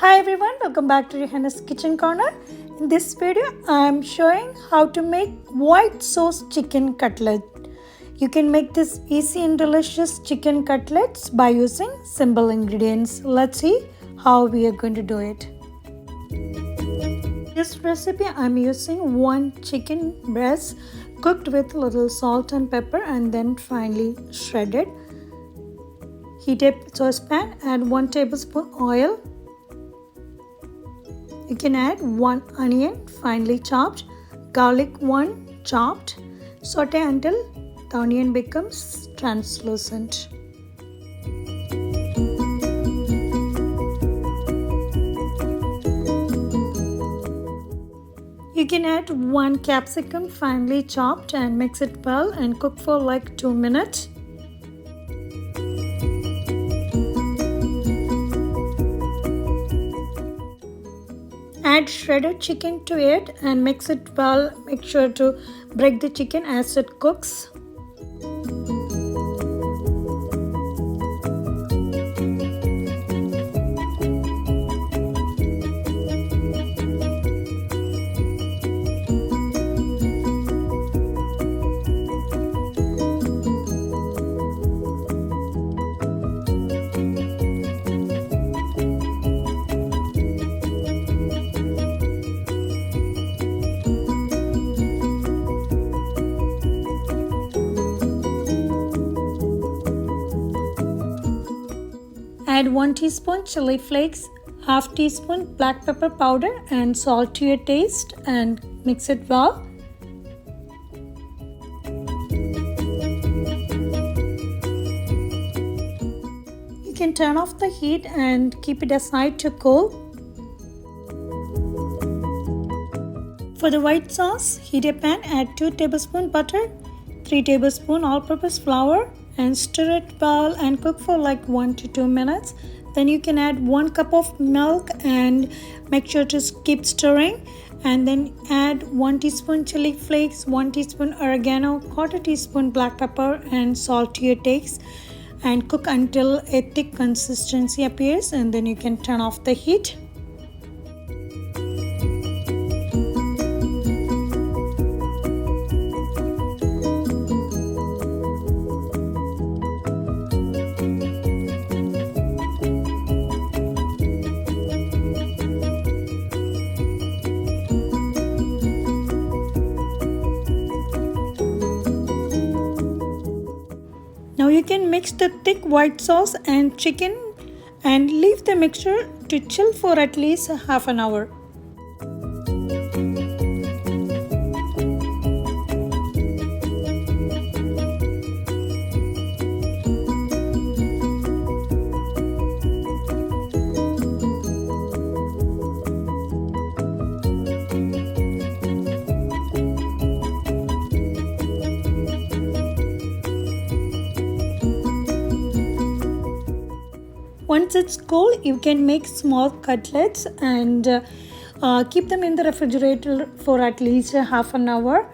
Hi everyone, welcome back to Rihanna's Kitchen Corner. In this video, I am showing how to make white sauce chicken cutlet. You can make this easy and delicious chicken cutlets by using simple ingredients. Let's see how we are going to do it. This recipe, I am using 1 chicken breast cooked with little salt and pepper and then finely shredded. Heat a saucepan, add 1 tablespoon oil. You can add 1 onion finely chopped, garlic 1 chopped. Saute until the onion becomes translucent. You can add 1 capsicum finely chopped and mix it well and cook for like 2 minutes. Add shredded chicken to it and mix it well. Make sure to break the chicken as it cooks. Add 1 teaspoon chili flakes, half teaspoon black pepper powder and salt to your taste and mix it well. You can turn off the heat and keep it aside to cool. For the white sauce, heat a pan, add 2 tablespoons butter, 3 tablespoons all-purpose flour and stir it well and cook for like 1 to 2 minutes. Then you can add 1 cup of milk and make sure to keep stirring, and then add 1 teaspoon chili flakes, 1 teaspoon oregano, 1/4 teaspoon black pepper and salt to your taste and cook until a thick consistency appears, and then you can turn off the heat. Now you can mix the thick white sauce and chicken and leave the mixture to chill for at least half an hour. Once it's cool, you can make small cutlets and keep them in the refrigerator for at least half an hour.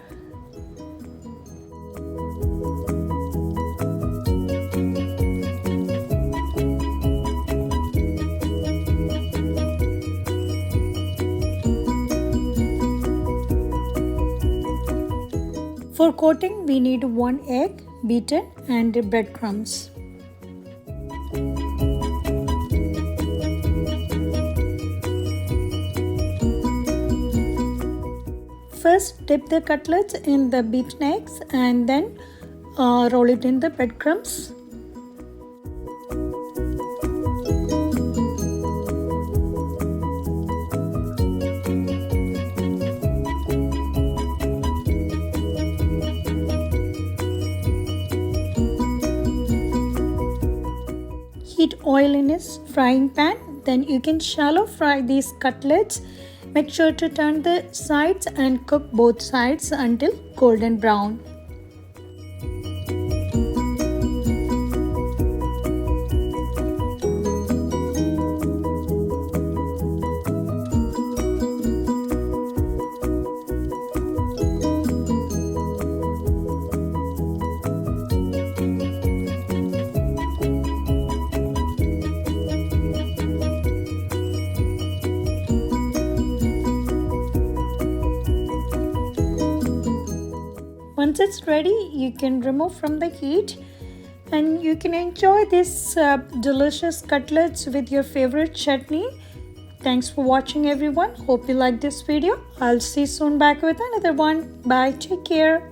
For coating, we need 1 egg beaten and breadcrumbs. First, dip the cutlets in the beaten eggs and then roll it in the breadcrumbs. Heat oil in a frying pan. Then you can shallow fry these cutlets. Make sure to turn the sides and cook both sides until golden brown. Once it's ready, you can remove from the heat and you can enjoy this delicious cutlets with your favorite chutney. Thanks for watching, everyone. Hope you liked this video. I'll see you soon back with another one. Bye. Take care.